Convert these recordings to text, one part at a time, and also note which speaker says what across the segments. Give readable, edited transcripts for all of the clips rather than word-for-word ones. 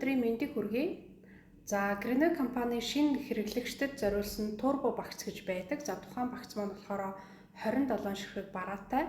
Speaker 1: Мэндийг хүргэе. За Гринэ компани шинэ хэрэглэгчдэд зориулсан турбо багц гэж байдаг. За тухайн багц маань болохоор 27 ширхэг бараатай.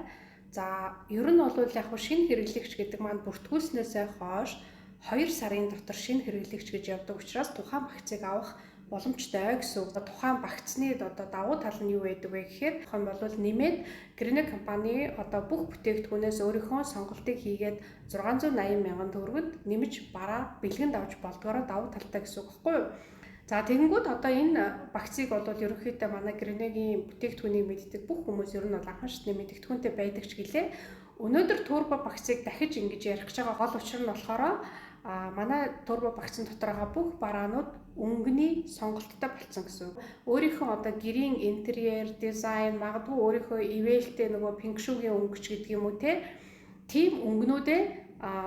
Speaker 1: За ер нь бол яг шинэ хэрэглэгч гэдэг маань бүртгүүлснээсээ хойш 2 сарын дотор шинэ хэрэглэгч гэж явдаг учраас тухайн багцыг авах боломжтой гэсэн үг. Тухайн багцны давуу тал нь юу байдаг вэ гэхээр тухайн бол нэмээд Гринэ компани бүх бүтээгдэхүүнээс өөрийнхөө сонголтыг хийгээд 680 мянган төгрөгөд нэмж бараа бэлгэнд авч болдгоороо давуу талтай гэсэн үг байхгүй юу? За тэгэнгүүт энэ багцыг бол ерөнхийдөө манай Гринэгийн бүтээгдэхүүнийг мэддэг бүх хүмүүс ер нь бол анхаарчны мэддэхүүнтэй байдаг ч гэлээ. Өнөөдөр турбо багцыг дахиж ингэж ярих гэж байгаа гол учир нь болохоор манай турбо багцын дотор байгаа бүх бараанууд өнгөний сонголттой болсон гэсэн үг. Өөрийнхөө гэрийн интерьер, дизайн, магадгүй өөрийнхөө ивэлтэй пингшүүгийн өнгөч гэдэг юм уу тийм өнгөнүүдээ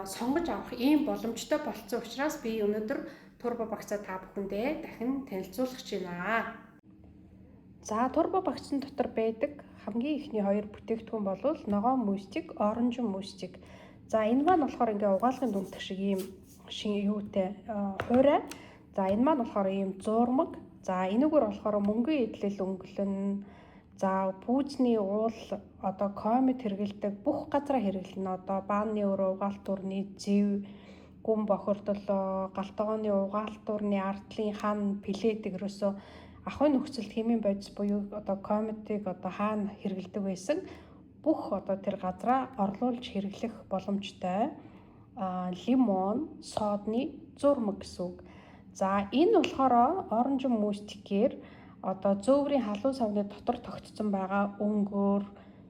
Speaker 1: сонгож авах ийм боломжтой болсон учраас би өнөөдөр турбо багцаа та бүхэндээ дахин танилцуулах гэж байна. За турбо багцын дотор байдаг хамгийн ихний хоёр бүтээгдэхүүн бол ногоон мөстик, оранжин мөстик. За энэ маань болохоор угаалгын дүнтэг шиг ийм юутай хуурай. За энэ маань болохоор ийм зурмаг. За энэгээр болохоор мөнгөн идэл өнгөлөн. За пүүзний уул комет хэрэгэлдэг бүх газараа хэрэглэнэ. Бааны өрөө, угаалт урны зэв, гүн бохирдол, галтгооны угаалт урны ардлын хан, плетик ерөөсөө ахуйн нөхцөлд хэмээн бодис буюу кометыг хаана хэрэгэлдэг байсан бүх тэр газараа орлуулж хэрэглэх боломжтой лимон, содны зурмаг гэсэн үг. За энэ болохоор оранжин мөстикээр зөөврийн халуун савны дотор тогтсон байгаа өнгөөр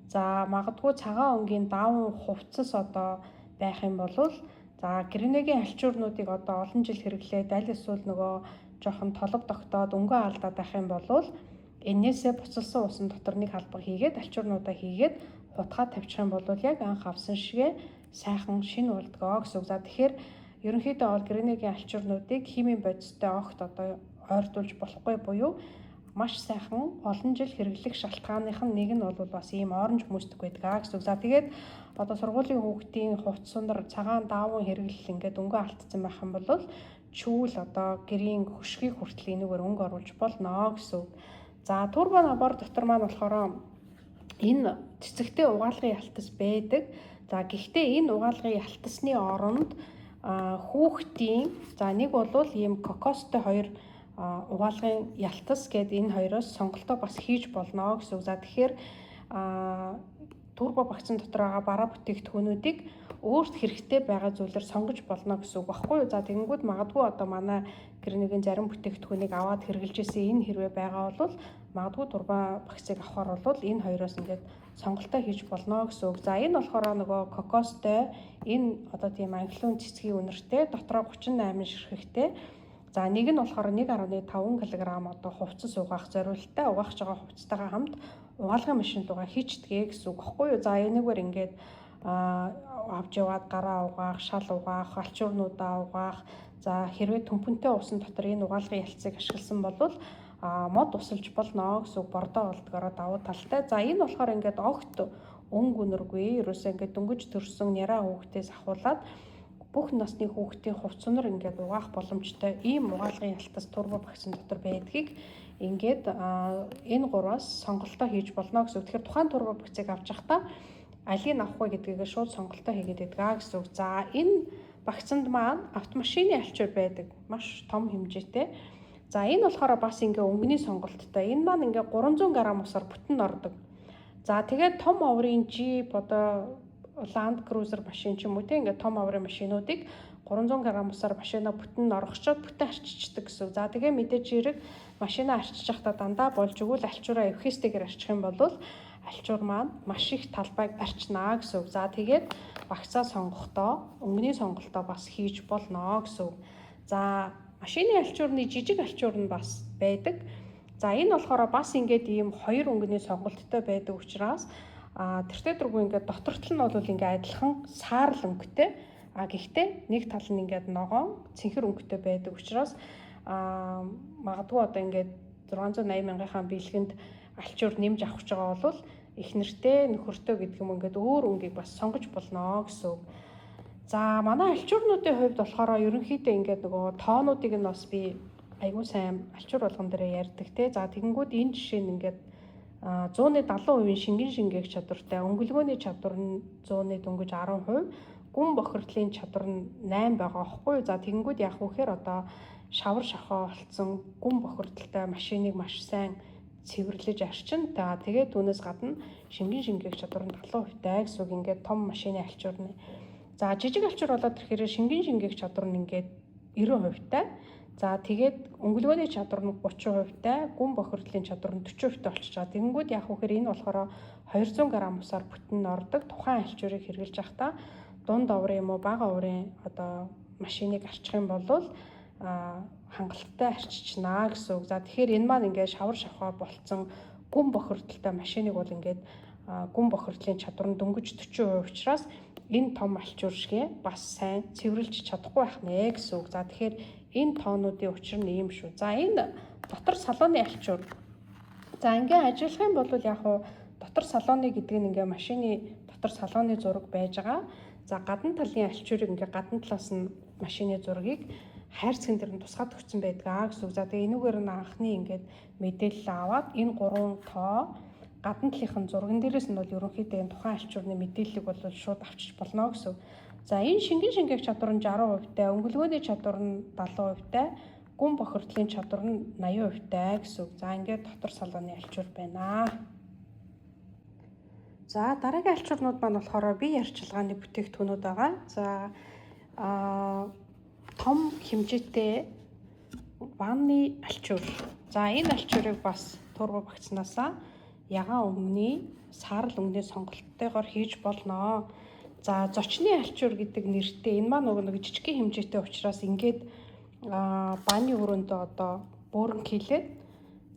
Speaker 1: за магадгүй цагаан өнгийн даван хувцас байх юм бол за Гринэгийн альчуурнуудыг олон жил хэрэглээд аль эсвэл жоохон толб тогтоод өнгөө алдаад байх юм бол энээсээ буцалсан усан дотор нэг халбаг хийгээд альчуурнуудаа хийгээд хутгаа тавьчих юм бол яг анх авсан шигэ сайхан шинэ болдгоо гэсэн үг. За тэгэхээр ерөнхийдөө бол Гринэгийн альчуурнуудыг химийн бодистой огт ойртуулж болохгүй буюу маш сайхан олон жил хэрэглэх шалтгааных нь нэг нь бол бас ийм оранж мөстик байдаг гэсэн үг. За тэгээд сургуулийн хүүхдийн хувцсандар цагаан дааван хэрэглэл ингээд өнгөө алдсан байх юм бол чүүл гэрийн хөшгийг хүртэл энэгээр өнгө оруулж болно гэсэн үг. За турбо набор дотор маань болохоор энэ цэцэгтэй угаалгын ялтас байдаг. За гэхдээ энэ угаалгын ялтасны оронд хүүхдийн за нэг бол ийм кокостой хоёр угаалгын ялтас гэдэг энэ хоёроос сонголтоо бас хийж болно гэсэн үг. За тэгэхээр турбо багцын дотор байгаа бараа бүтээгдэхүүнүүдийг өөрт хэрэгтэй байгаа зүйлээр сонгож болно гэсэн үг багхгүй юу. За тэгэнгүүт магадгүй манай Гринэгийн зарим бүтээгдэхүүнийг аваад хэрэгжилж исэн энэ хэрвээ байгаа бол магадгүй турбо багцыг авахар бол энэ хоёроос ингээд сонголтоо хийж болно гэсэн үг. За энэ болохоор кокостой энэ тийм анхлын цэцгийн үнэртэй дотроо 38 ширхэгтэй. За нэг нь болохоор 1.5 кг хувцас угаах зориулалттай угаахж байгаа хувцастайгаа хамт угаалгын машинд хийчдгээ гэсэн үг багхгүй юу. За энэгээр ингээд авч яваад гараа угаах, шал угаах, альчуурнуудаа угаах. За хэрвээ төмпөнтэй усан дотор энэ угаалгын ялцыг ашигласан бол мод усалж болно гэсэн үг. Бордоо болдгороо давуу талтай. За энэ болохоор ингээд огт өнгө үнэргүй. Ерөөсөө ингээд дөнгөж төрсөн няраа хүүхдээс ахуулаад бүх насны хүүхдийн хувцснор ингээд угаах боломжтой ийм угаалгын ялтас турбо багцын дотор байдгийг ингээд энэ гураас сонголтоо хийж болно гэсэн үг. Тэгэхээр тухайн турбо багцыг авч явахдаа алийг авах вэ гэдгийг шууд сонголтоо хийгээд байдаг гэсэн үг. За энэ багцанд маань автомашины альчуур байдаг. Маш том хэмжээтэй. За энэ болохоор бас ингээ өнгөний сонголттой. Энэ маань ингээ 300 г усаар бүтэн ордог. За тэгээд том оврын Jeep Land Cruiser машин ч юм уу ингээ том оврын машинуудыг 300 г усаар машина бүтэн оргочоод бүтэн арчичдаг гэсэн. За тэгээ мэдээж хэрэг машина арчиж байхдаа дандаа болж өгвөл альчуураа эвхэстэйгээр арчих юм бол альчуур маань маш их талбайг арчнаа гэсэн үг. За тэгээд багцаа сонгохдоо өнгөний сонголтоо бас хийж болно гэсэн үг. За машины альчуурны жижиг альчуур нь бас байдаг. За энэ болохоор бас ингээд ийм хоёр өнгөний сонголттой байдаг учраас тэртээ дөрвөө ингээд доторт нь бол ингээд адилхан саарл өнгөтэй. Гэхдээ нэг тал нь ингээд ногоон цэнхэр өнгөтэй байдаг учраас магадгүй ингээд 680 мянгийнхаа бэлгэнд альчуур нэмж авах гэж байгаа бол их нэртэй нөхөртөө гэдэг юм ингээд өөр өнгийг бас сонгож болно гэсэн үг. За манай альчуурнуудын хувьд болохоор ерөнхийдөө ингээд нөгөө тоонуудыг нь бас би айгүй сайн альчуур болгон дээр ярьдаг те. За тэгэнгүүт энэ жишээ нь ингээд 170% шингэн шингээх чадвартай, өнгөлгөөний чадвар нь 100-ны дөнгөж 10%, гүн бохирдлын чадвар нь 8 байгаа аахгүй. За тэгэнгүүт яг вэхээр одоо шавар шахаа болцсон гүн бохирдолтой машиныг маш сайн цэвэрлэж арчин. Тэгээд түүнээс гадна шингэн шингээх чадвар нь 70%тай гэсэн үг. Ингээд том машины альчуурны. За жижиг альчуур болоод ирэхээр шингэн шингээх чадвар нь ингээд 90%тай. За тэгээд өнгөлгөөний чадвар нь 30%тай, гүн бохирдлын чадвар нь 40%тай болчихж байгаа. Тэгэнгүүт яг вэхээр энэ болохоор 200 г усаар бүтэн ордог тухайн альчуурыг хэрэглэж байхдаа дунд оврын юм уу бага оврын одоо машиныг арчих юм бол хангалттай арчичнаа гэсэн үг. За тэгэхээр энэ маань ингээд шавар шавхаа болцсон гүн бохирдолтой машиныг бол ингээд гүн бохирдлын чадвар нь дөнгөж 40% учраас энэ том альчуур шигээ бас сайн цэвэрлж чадахгүй байх нэ гэсэн үг. За тэгэхээр энэ тоонуудын учир нь ийм шүү. За энэ дотор салооны альчуур. За ингээ ажиллах юм бол яг хуу дотор салооны гэдэг нь ингээ машины дотор салооны зураг байж байгаа. За гадна талын альчуурыг ингээ гадна талаас нь машины зургийг хайрцагын дээр нь тусгаад өгсөн байдаг гэсэн үг. За тэгээ энүүгээр нь анхны ингээд мэдээлэл аваад энэ 3 тоо гадна талынхын зурган дээрээс нь бол ерөнхийдөө энэ тухайн альчуурны мэдээллийг бол шууд авчиж болно гэсэн. За энэ шингэн шингээх чадвар нь 60%тай, өнгөлгөөний чадвар нь 70%тай, гүн бохирдлын чадвар нь 80%тай гэсэн. За ингээд дотор салооны альчуур байна. За дараагийн альчуурнууд маань болохоор бие арчилгааны бүтээгдэхүүнүүд байгаа. За том хэмжээтэй ванны альчуур. За энэ альчуурыг бас турбо багцнаасаа ягаан өмнө саарл өнгөний сонголттойгоор хийж болно. За зочны альчуур гэдэг нэртэй энэ маань нэг жижигхэн хэмжээтэй учраас ингээд бааны өрөөндөө одоо бөөрн хийлээд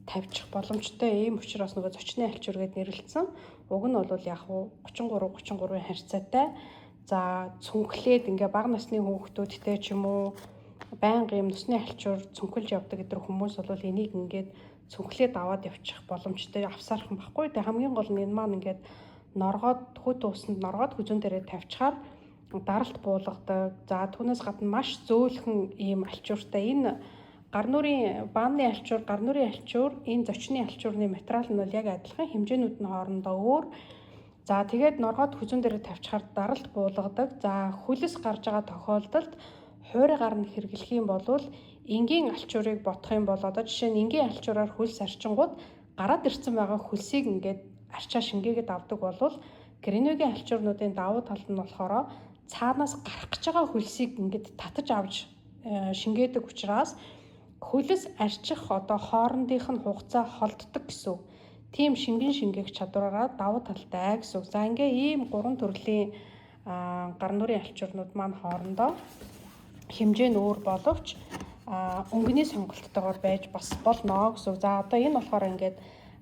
Speaker 1: тавьчих боломжтой. Ийм учраас нөгөө зочны альчуур гэд нэрлэлсэн. Уг нь бол яг 33 харьцаатай. За цүнхлээд ингээ бага насны хүүхдүүдтэй ч юм уу байнга юм нүсний альчуур цүнхэлж явдаг гэдэг хүмүүс бол энийг ингээд цүнхлээд аваад явчих боломжтой авсаархан баггүй. Тэгээ хамгийн гол нь энэ маань ингээд норгоод хөт усанд норгоод хүзүүн дээрээ тавьчихаар даралт буулгадаг. За түүнээс гадна маш зөөлхөн ийм альчууртай. Энэ гар нүрийн бааны альчуур, гар нүрийн альчуур, энэ зочны альчуурны материал нь бол яг адилхан, хэмжээнүүд нь хоорондоо өөр. За тэгээд норгоод хүзүүн дээрээ тавьчихаар даралт буулгадаг. За хөлс гарч байгаа тохиолдолд хуурай гарна хэрэглэх юм бол энгийн альчуурыг бодох юм бол одоо жишээ нь энгийн альчуураар хөлс арчингууд гараад ирсэн байгаа хөлсийг ингээд арчаа шингээгээд авдаг бол гринвигийн альчуурнуудын давуу тал нь болохоор цаанаас гарах гэж байгаа хөлсийг ингээд татаж авч шингээдэг учраас хөлс арчих одоо хоорондынх нь хугацаа холддог гэсэн. Тийм шингэн шингээх чадвараараа давуу талтай гэсэн. За ингээ ийм 3 төрлийн гар нүрийн альчуурнууд маань хоорондоо хэмжээ нь өөр боловч өнгөний сонголттойгоор байж бас болно гэсэн. За одоо энэ болохоор ингээд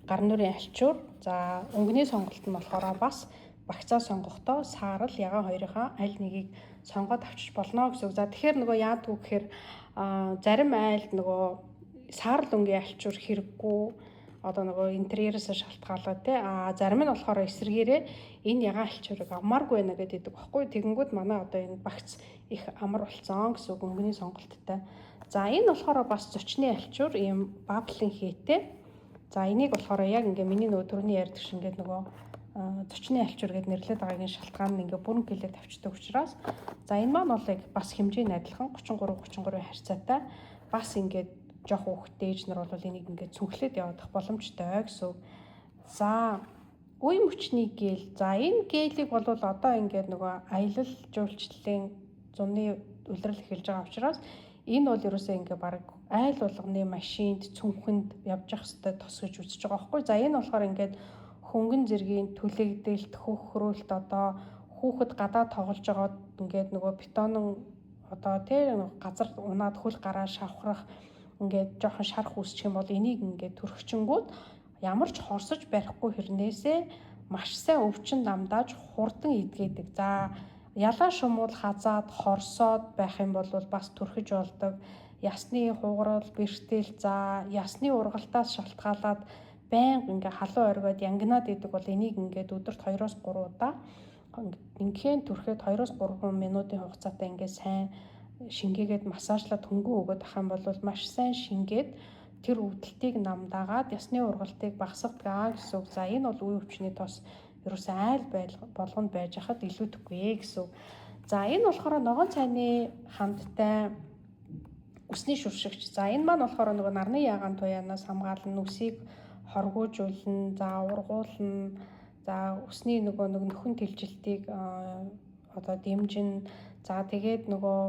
Speaker 1: гар нүрийн альчуур. За өнгөний сонголт нь болохоор бас багцаа сонгохдоо саарл ягаан хоёрынхаа аль нэгийг сонгоод авчиж болно гэсэн. За тэгэхээр нөгөө яадгүй гэхээр зарим айлд нөгөө саарл өнгөний альчуур хэрэггүй одоо нөгөө интерьероос шалтгаалаад тий зарим нь болохоор эсрэгээрээ энэ ягаан альчуурыг амааргүй байна гэдэг багхгүй. Тэгэнгүүт манай одоо энэ багц их амар болцсон гэсэн өнгөний сонголттой. За энэ болохоор бас зочны альчуур ийм баблын хийтэй. За энийг болохоор яг ингээ миний нөгөө түрүүний ярьдаг шиг ингээ нөгөө зочны альчуур гэд нэрлээд байгаагийн шалтгаан нь ингээ бүрэн хэлээд авчдаг учраас за энэ маань бол яг бас хэмжээ нь адилхан 33 харьцаатай бас ингээ жоох хүүхдтэй ээж нар бол энийг ингээ цүнхлээд явах боломжтой гэсэн. За үе мөчний гэл. За энэ гелийг бол одоо ингээ нөгөө аялал жуулчлалын зуны улирал эхэлж байгаа учраас энэ бол ерөөсөө ингээ баг айл болгоны машинд цүнхэнд явж явах хэвээр тос гэж үзэж байгаа байхгүй. За энэ болохоор ингээд хөнгөн зэргийн түлэгдэлт хөхрүүлт одоо хүүхэд гадаа тоглож байгаа ингээд нөгөө бетонын одоо тэр газар унаад хөл гараа шавхрах ингээд жоохон шарах үүсчих юм бол энийг ингээд төрөгчөнгүүд ямар ч хорсож барихгүй хэрнээсээ маш сайн өвчин намдааж хурдан идгээдэг. За ялаа шумуул хазаад хорсоод байх юм бол бас төрхөж болдог. Ясны хугарал, бэртэл, за ясны ургалтаас шалтгаалаад байнга ингээ халуун оргиод янгинаад идэг бол энийг ингээд өдөрт 2-3 удаа ингээм түрхэд 2-3 минутын хугацаатай ингээд сайн шингээгээд массажлаад хөнгөн өгöd ах юм бол маш сайн шингээд тэр өвдөлтийг намдаагаад ясны ургалтыг багасгадаг гэсэн үг. За энэ бол үе өвчний тос ерөөсөө айл болгонд байж хахад илүүдэхгүй гэсэн үг. За энэ болохоор ногоон цайны хамттай үсний шүршигч. За энэ маань болохоор нөгөө нарны ягаан туяанаас хамгаална, үсийг хоргоожуулна, за ургуулна, за үсний нөгөө нөхөн тэлжилтийг дэмжин. За тэгээд нөгөө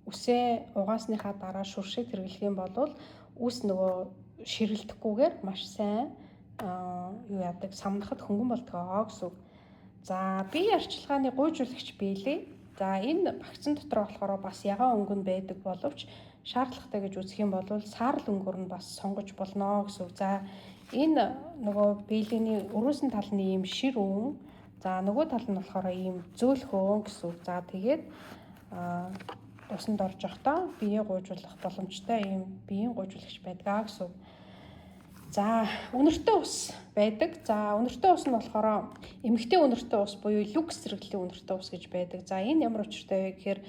Speaker 1: үсээ угаасныхаа дараа шүршиг хэрэглэх юм бол үс нөгөө ширэлдэхгүйгээр маш сайн самнахад хөнгөн болдгоо гэсэн үг. За бие арчилгааны гуйжуулагч биелээ. За энэ вакцин дотор болохоор бас ягаан өнгө нь байдаг боловч шаардлагатай гэж үзэх юм бол саарл өнгөөр нь бас сонгож болно гэсэн үг. За энэ нөгөө биелэний өрөөсөн тал нь ийм шир өн, за нөгөө тал нь болохоор ийм зөөлхөн гэсэн үг. За тэгээд усанд орж явахдаа бие гуйжуулах боломжтой ийм биеийн гуйжуулагч байдаг гэсэн үг. За үнэртэй ус байдаг. За үнэртэй ус нь болохоор эмэгтэй үнэртэй ус буюу люкс зэрэглэлийн үнэртэй ус гэж байдаг. За энэ ямар учиртай вэ гэхээр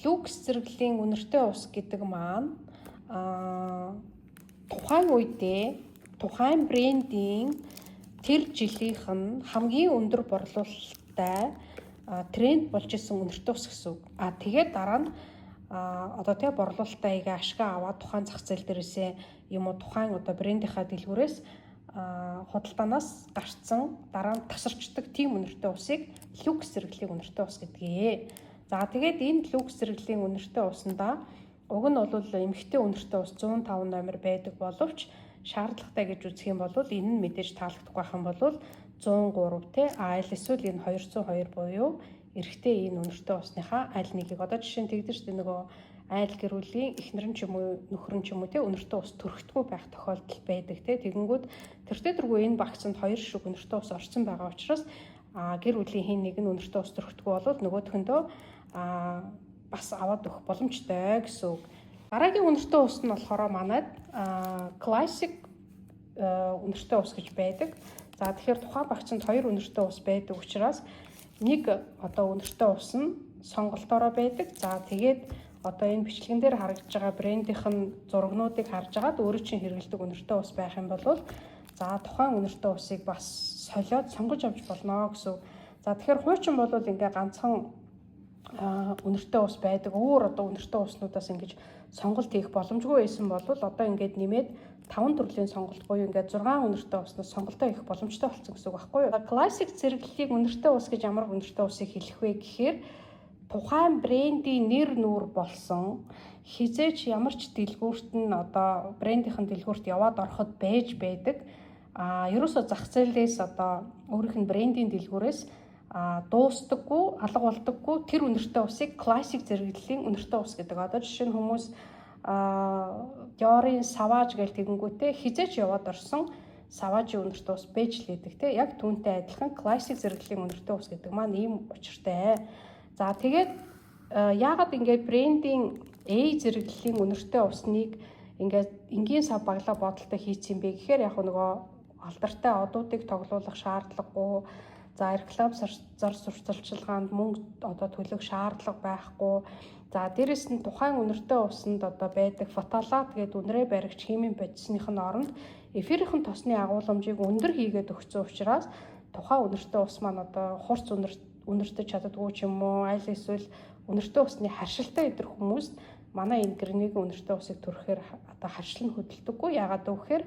Speaker 1: люкс зэрэглэлийн үнэртэй ус гэдэг маань тухайн үедээ тухайн брендийн тэр жилийнх нь хамгийн өндөр борлуулалттай тренд болж исэн үнэртэй ус гэсэн үг. Тэгээд дараа нь борлуулалтаа игээ ашгаа аваад тухайн зах зээл дээрээсээ юм уу тухайн брендийнхаа дэлгүүрээс худалдаанаас гарцсан дараа нь тасарчдаг тийм үнэртэй усыг люкс зэрэглэлийн үнэртэй ус гэдгээ. За тэгээд энэ люкс зэрэглэлийн үнэртэй усандаа уг нь бол эмэгтэй үнэртэй ус 105 номер байдаг боловч шаардлагатай гэж үзэх юм бол энэ нь мэдээж таалагдахгүй байх юм бол 103 те эсвэл энэ 202 буюу эрэгтэй энэ үнэртэй усныхаа аль нэгийг жишээ нь тэгдэж штэ нөгөө айл гэр бүлийн эхнэр нь ч юм уу нөхөр нь ч юм уу те үнэртэй ус төрөхдгүй байх тохиолдол байдаг те тэгэнгүүт тэртээ энэ вакцинд 2 шүг үнэртэй ус орсон байгаа учраас гэр бүлийн хэн нэг нь үнэртэй ус төрөхдгүй бол нөгөөдхөндөө бас аваад өгөх боломжтой гэсэн үг. Дараагийн үнэртэй ус нь болохоор манайд классик үнэртэй ус гэж байдаг. За тэгэхээр тухайн вакцинд 2 үнэртэй ус байдаг учраас нэг үнэртэй ус нь сонголтоороо байдаг. За тэгээд энэ бичлэгэн дээр харагдж байгаа брендийнх нь зурагнуудыг харж агаад өөрөө чинь хэрэглэдэг үнэртэй ус байх юм бол тухайн үнэртэй усыг бас солиод сонгож авч болно гэсэн. За тэгэхээр хуучин бол ингээ ганцхан үнэртэй ус байдаг. Өөр үнэртэй уснуудаас ингэж сонголт хийх боломжгүй байсан бол ингээд нэмээд 5 төрлийн сонголт буюу ингээд 6 үнэртэй уснаас сонголтоо хийх боломжтой болсон гэсэн үг байхгүй юу? Классик зэрэглэлийг үнэртэй ус гэж ямар үнэртэй усыг хэлэх вэ гэхээр тухайн брендийн нэр нүүр болсон хизээч ямар ч дэлгүүрт нь брендийнхэн дэлгүүрт яваад ороход байж байдаг. Ерөөсөө зах зээлээс өөрийнх нь брендийн дэлгүүрээс дуустдаггүй, алга болдоггүй тэр үнэртэй усыг классик зэрэглэлийн үнэртэй ус гэдэг. Жишээ нь хүмүүс Dior-ын Sauvage гэл тэгэнгүүтээ хизээч яваад орсон Sauvage-ийн үнэртэй ус байж лээдэг те. Яг түүнтэй адилхан классик зэрэглэлийн үнэртэй ус гэдэг маань ийм учиртай. За тэгээд яагаад ингээд брендийн A зэрэглэлийн үнэртэй усныг ингээд энгийн сав баглаа бодолтой хийцэн бэ гэхээр яг нөгөө алдартай одуудыг тоглуулах шаардлагагүй. За реклам зар сурталчилгаанд мөнгө төлөх шаардлага байхгүй. За дээрэс нь тухайн үнэртэй усанд байдаг фотолат гэдэг үнрээ баригч химийн бодисных нь оронд эфирийн тосны агуулмжийг өндөр хийгээд өгсөн учраас тухайн үнэртэй ус маань хурц үнэртэж чаддаггүй ч юм уу аль эсвэл үнэртэй усны харшилтай идэх хүмүүс манай энэ гэрнийг үнэртэй усыг төрөхээр харшил нь хөдөлдөггүй. Яагаад гэвэл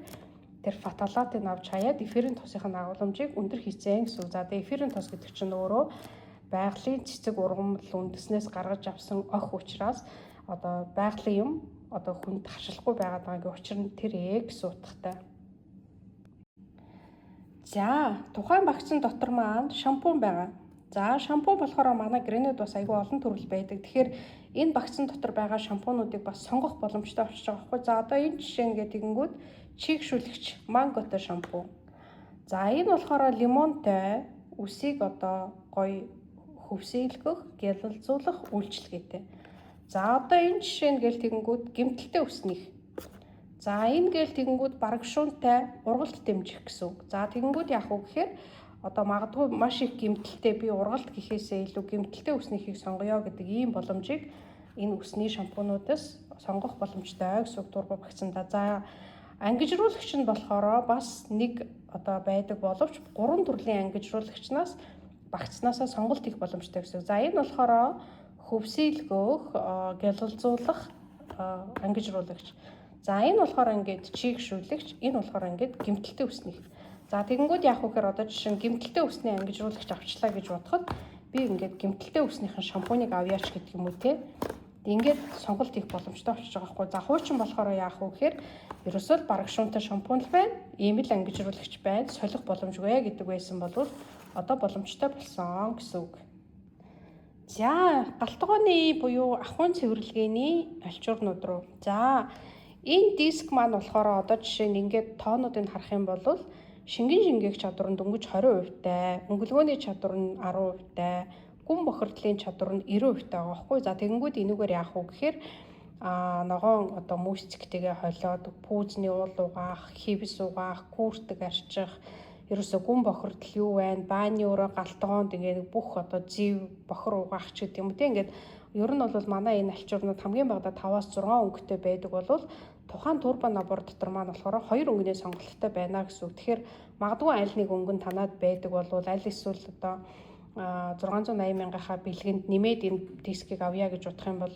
Speaker 1: тэр фотолатыг авч хаяад эфирийн тосынхаа агуулмжийг өндөр хийцэн гэсэн. За тэгээ эфирийн тос гэдэг чинь өөрөө байгалийн цэцэг ургамал үндэснээс гаргаж авсан ох учраас байгалийн юм хүнд харшилахгүй байгаад байгаагийн учир нь тэр гэсэн утгатай. За тухайн вакцин дотор маань шампунь байгаа. За шампунь болохоор манай грэнэд бас айгүй олон төрөл байдаг. Тэгэхээр энэ вакцин дотор байгаа шампунуудыг бас сонгох боломжтой болчихж байгаа байхгүй. За энэ жишээ нь тэгэнгүүт чийгшүүлэгч манготой шампунь. За энэ болохоор лимонтой үсийг гоё хөвсөөлгөх, гялалзуулах үйлчилгээтэй. За энэ жишээ нь тэгэнгүүт гэмтэлтэй үснийх. За энэ тэгэнгүүт барагшуунтай ургалт дэмжих гэсэн үг. За тэгэнгүүт яах вэ гэхээр одоо магадгүй маш их гэмтэлтэй би ургалт гэхээсээ илүү гэмтэлтэй үснийхийг сонгоё гэдэг ийм боломжийг энэ үсний шампунуудаас сонгох боломжтой гэсэн турбо вакцинда. За ангижруулагч нь болохоор бас нэг одоо байдаг боловч 3 төрлийн ангижруулагчнаас вакцинаасаа сонголт хийх боломжтой гэсэн. За энэ болохоор хөвсөөлгөөх, гялалзуулах ангижруулагч. За энэ болохоор ингээд чийгшүүлэгч, энэ болохоор ингээд гэмтэлтэй үсних. За тэгэнгүүт яах вэ гэхээр одоо жишээ нь гэмтэлтэй үсний ангижруулагч авчлаа гэж бодоход би ингээд гэмтэлтэй үснийхэн шампуныг авъяач гэдэг юм уу те. Ингээд сонголт хийх боломжтой болчихж байгаа хгүй. За хуучин болохоор яах вэ гэхээр ерөөсөө бараг шуунтай шампун л байна. Ийм л ангижруулагч байна. Солих боломжгүй гэдэг байсан бол одоо боломжтой болсон гэсэн үг. За галтгооны буюу ахуйн цэвэрлэгээний альчуурнууд руу. За энэ диск маань болохоор одоо жишээ нь ингээд тоонуудыг харах юм бол шингэн шингээх чадвар нь дөнгөж 20%-тай, өнгөлгөөний чадвар нь 10%-тай, гүн бохирдлын чадвар нь 90%-тай байгаа байхгүй. За тэгэнгүүт энэгээр яах вэ гэхээр ногоон одоо мөсцөгтэйгээ холиод пүүзний уул угаах, хивс угаах, күүртэг арчих, ерөөсө гүн бохирдол юу байна, бааны өрөө галтгоонд ингээд бүх одоо зэв бохир угаах ч гэдэг юм те. Ингээд ер нь бол манай энэ альчуурнууд хамгийн багадаа 5-6 өнгөтэй байдаг бол тухайн турбо набор дотор маань болохоор 2 өнгөний сонголттой байна гэсэн үг. Тэгэхээр магадгүй аль нэг өнгө нь танаад байдаг бол аль эсвэл одоо 680 мянгийнхаа бэлгэнд нэмээд энэ дискийг авъя гэж бодох юм бол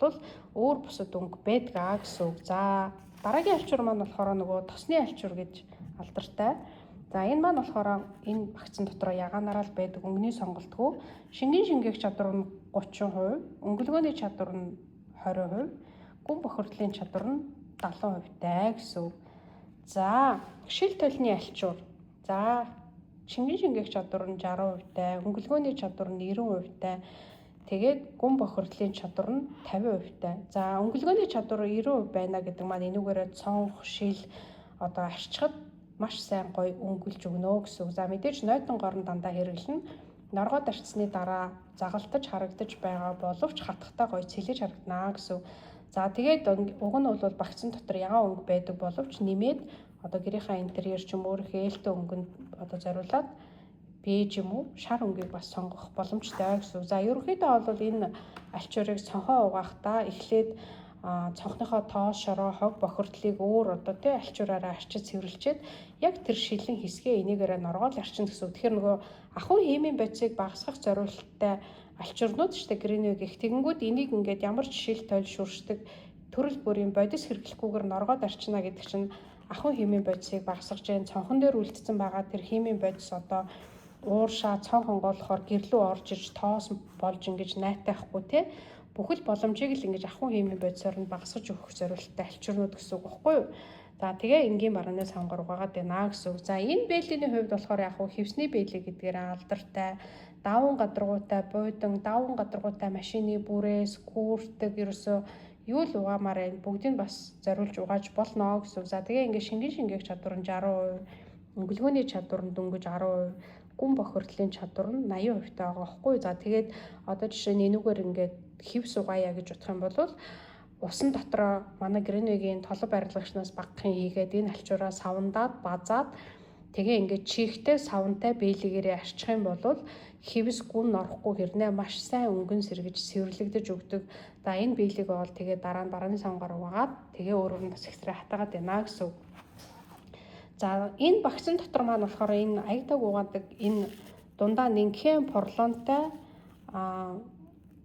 Speaker 1: өөр бусад өнгө байдгаа гэсэн үг. За дараагийн альчуур маань болохоор нөгөө тосны альчуур гэж алдартай. За энэ маань болохоор энэ вакцин дотор ягаанаараа л байдаг өнгөний сонголтгүй. Шингэн шингээх чадвар нь 30%, өнгөлгөөний чадвар нь 20%, гүн бохирдлын чадвар нь 70%-тай гэсэн үг. За шил толны альчуур. За шингэн шингээх чадвар нь 60%-тай, өнгөлгөөний чадвар нь 90%-тай. Тэгээд гүн бохирдлын чадвар нь 50%-тай. За өнгөлгөөний чадвар 90% байна гэдэг маань энүүгээрээ цонх, шил одоо арчихад маш сайн гоё өнгөлж өгнө гэсэн үг. За мэдээж нойтон горн дандаа хэрэглэнэ. Норгоод арчсны дараа загалтаж харагдаж байгаа боловч хатгатай гоё цэлэж харагдана гэсэн. За тэгээд уг нь бол вакцин дотор ягаан өнгө байдаг боловч нэмээд одоо гэрийнхаа интерьер ч юм уу өөрийнхөө ээлтэй өнгөнд одоо зориулаад бэж юм уу шар өнгийг бас сонгох боломжтой гэсэн. За ерөнхийдөө бол энэ альчуурыг цонхоо угаахдаа эхлээд цонхныхоо тоо шороо хог бохирдлыг өөр одоо тий альчуураараа арчиж цэвэрлчихэд яг тэр шилэн хэсгээ энийгээрээ норгоол арчин гэсэн. Тэгэхээр нөгөө ахуй химийн бодисыг багасгах зорилттой альчуурнууд шүү дээ гринвиг гэх. Тэгэнгүүт энийг ингээд ямар ч шил тойл шүршдэг төрөл бүрийн бодис хэрэглэхгүйгээр норгоод арчина гэдэг чинь ахуй химийн бодисыг багасгаж जैन цонхон дээр үлдсэн байгаа тэр химийн бодис одоо ууршаа цонх онгоолохоор гэрлүү орж ирж тоос болж ингэж найтайхгүй тий бүхэл боломжийг л ингэж ахуй химийн бодисоор нь багасгаж өгөх зорилттой альчуурнууд гэсэн үг байхгүй юу? За тэгээ энгийн барааны сангар угаагаад байна гэсэн үг. За энэ бэлгийн хувьд болохоор яг хевсний бэлэг гэдгээр алдартай, даван гадаргуутай буудан, даван гадаргуутай машины бүрээс, күүртэг ерөөсөө юу л угаамаар байна. Бүгдийг бас зориулж угааж болно гэсэн үг. За тэгээ ингэ шингэн шингээх чадвар нь 60%, өнгөлгөөний чадвар нь дөнгөж 10%, гүн бохирдлын чадвар нь 80% таа байгаа байхгүй. За тэгээд одоо жишээ нь энүүгээр ингээд хевс угаая гэж бодох юм бол усан дотроо манай гринвигийн толгой барилгачнаас багахын хийгээд энэ альчуураа савндаад базаад тэгээ ингээд чихтэй савнтай бэлгээрээ арчих юм бол хевс гүн орохгүй хэрнээ маш сайн өнгөн сэргэж сэвэрлэгдэж өгдөг. За энэ бэлийг бол тэгээ дараа нь барааны савгаар угаагаад тэгээ өөрөөр нь бас экстра хатаагаад байна гэсэн үг. За энэ вакцин дотор маань болохоор энэ аягдаг угаадаг энэ дундаа нэгхэн порлонтой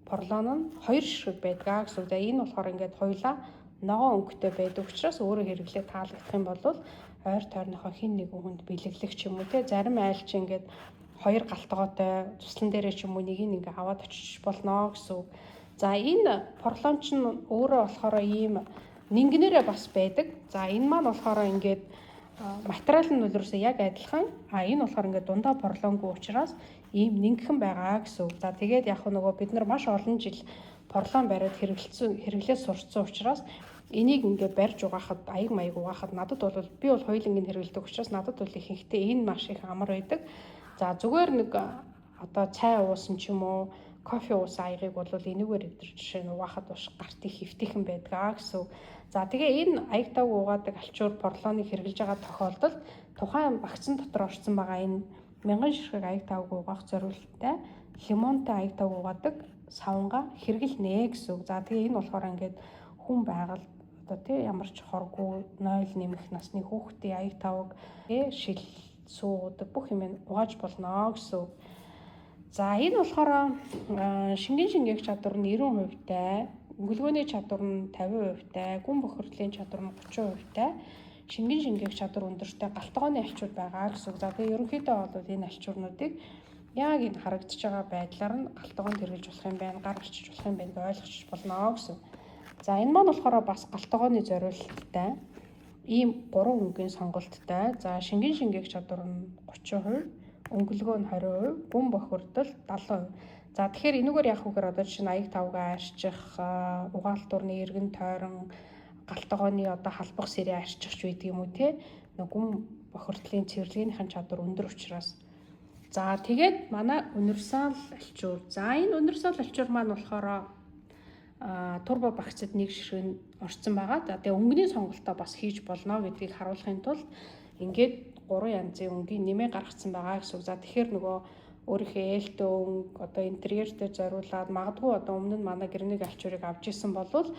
Speaker 1: порлон нь 2 ширхэг байдгаа гэсэн үг. Энэ болохоор ингээд хоёулаа ногоон өнгөтэй байдаг учраас өөрөө хэрэглээ таалагдах юм бол ойр тойрныхоо хин нэг хүнд бэлэглэх ч юм уу те зарим айл чи ингээд 2 галтгоотой туслан дээрээ ч юм уу нэг ингээ аваад очиж болно гэсэн үг. За энэ порлон ч өөрөө болохоор ийм нингнэрээ бас байдаг. За энэ маань болохоор ингээд материал нь үлрээсээ яг адилхан. Энэ болохоор ингээд дундаа порлонгүй учраас ийм нингхэн байгаа гэсэн үг. За тэгээд яг нөгөө бид нар маш олон жил порлон бариад хэрэглээ сурцсан учраас энийг ингээд барьж угаахад аяг маяг угаахад надад бол би бол хоёулангийн хэрэглэдэг учраас надад бол ихэнхдээ энэ маш их амар байдаг. За зүгээр нэг одоо цай уусан ч юм уу кофе уусан аягыг бол энэгээр өдөр жишээ нь угаахад бас гарт их хэвтэйхэн байдгаа гэсэн. За тэгээ энэ аягтайг угаадаг альчуур порлоныг хэрэглэж байгаа тохиолдолд тухайн вакцин дотор орсон байгаа энэ мянган ширхэг аяг тавг угаах зорилттой лимонтой аяг тавг угаадаг савнга хэрэглэнэ гэсэн үг. За тэгээ энэ болохоор ингээд хүн байгаль одоо тий ямар ч хоргүй 0 нэмэх насны хүүхдийн аяг тавг шил суудаг бүх юм угааж болно гэсэн үг. За энэ болохоор шингэн шингээх чадвар нь 90% тай, өнгөлгөөний чадвар нь 50% тай, гүн бохирдлын чадвар нь 30% тай, шингэн шингээх чадвар өндөртэй галтгооны альчууд байгаа гэсэн үг. За тэгээ ерөнхийдөө бол энэ альчуурнуудыг яг энэ харагдаж байгаа байдлаар нь галтгоонд хэрэглэж болох юм байна, гар арчиж болох юм байна гэж ойлгочих болно гэсэн. За энэ маань болохоор бас галтгооны зориулалттай ийм 3 өнгийн сонголттой. За шингэн шингээх чадвар нь 30%, өнгөлгөө нь 20%, гүн бохирдол 70%. За тэгэхээр энэгээр яах вэхээр одоо жишээ нь аяг тавгаа арчих, угаалтуурны эргэн тойрон, галтгооны одоо халбах сэрээ арчихч байдаг юм уу те. Гүн бохирдлын цэвэрлэгийнхэн чадвар өндөр учраас. За тэгээд манай универсал альчуур. За энэ универсал альчуур маань болохоор турбо багцад нэг ширхэг орцсон байгаа. За тэгээ өнгөний сонголтоо бас хийж болно гэдгийг харуулахын тулд ингээд 3 янзын өнгийн нэмээ гаргацсан байгаа гэсэн үг. За тэгэхээр нөгөө өөрийнхөө ээлтэй өнгө одоо интерьертэй зориулаад магадгүй одоо өмнө нь манай гэрнийг альчуурыг авч исэн болвол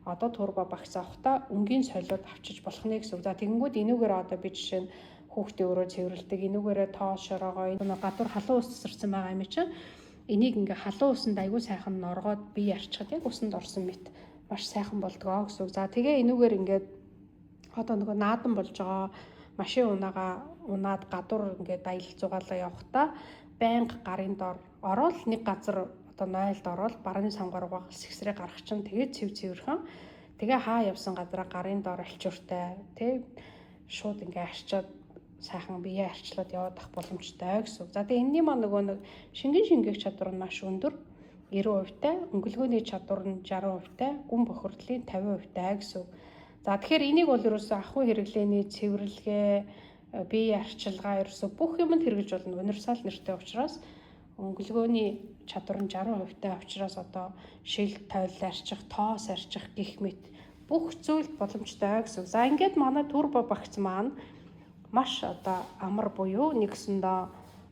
Speaker 1: одоо турбо багц авахта өнгийн солиод авчиж болох нэ гэсэн үг. За тэгэнгүүт энүүгээр одоо би жишээ нь хүүхдээ өөрөө цэвэрлдэг, энүүгээрээ тоо шороогоо энэ гадуур халуун ус тасарсан байгаа юм чинь энийг ингээ халуун усанд аягүй сайхан норгоод бие арчхад яг усанд орсон мэт маш сайхан болдгоо гэсэн үг. За тэгээ энүүгээр ингээд одоо нөгөө наадан болж байгаа машин унаад гадуур ингээд аялал зугаалаа явахдаа байнга гарын доор ороод нэг газар одоо 0-д ороод барааны самгаар угаах сэгсрээ гаргах чинь тэгээ цэвэрхэн тэгээ хаа явсан газараа гарын доор альчууртай тий шууд ингээ арчаад сайхан бие арчлаад яваад ах боломжтой гэсэн. За тэгээ энэний маань нөгөө нэг шингэн шингээх чадвар нь маш өндөр 90% тай, өнгөлгөөний чадвар нь 60% тай, гүн бохирдлын 50% тай гэсэн. За тэгэхээр энийг бол ерөөсөө ахуй хэрэглээний цэвэрлэгээ, бие арчилгаа ерөөсөө бүх юмд хэрэглэж болно. Универсал нэртэй учраас өнгөлгөөний чадвар нь 60% тай учраас одоо шил тойл арчих, тоос арчих гэх мэт бүх зүйлд боломжтой гэсэн. За ингээд манай турбо багц маань маш одоо амар буюу нэгсэндээ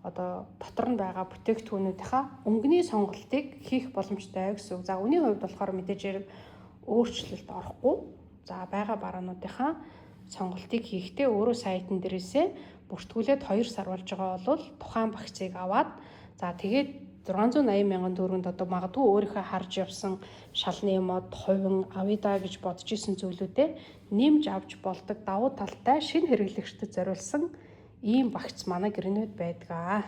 Speaker 1: одоо дотор нь байгаа бүтээгдэхүүнүүдийнхаа өнгөний сонголтыг хийх боломжтой гэсэн. За үүний хувьд болохоор мэдээж хэрэг өөрчлөлт орохгүй. За байгаа бараануудынхаа сонголтыг хийхдээ өөрөө сайтн дээрээсээ бүртгүүлээд 2 сар болж байгаа бол тухайн багцыг аваад за тэгээд 680 мянган төгрөнд одоо магадгүй өөрийнхөө харж явсан шалны мод, хувин авъя да гэж бодож исэн зүйлүүдээ нэмж авч болдог давуу талтай шинэ хэрэглэгчдэд зориулсан ийм багц манай гэрнэд байдаг.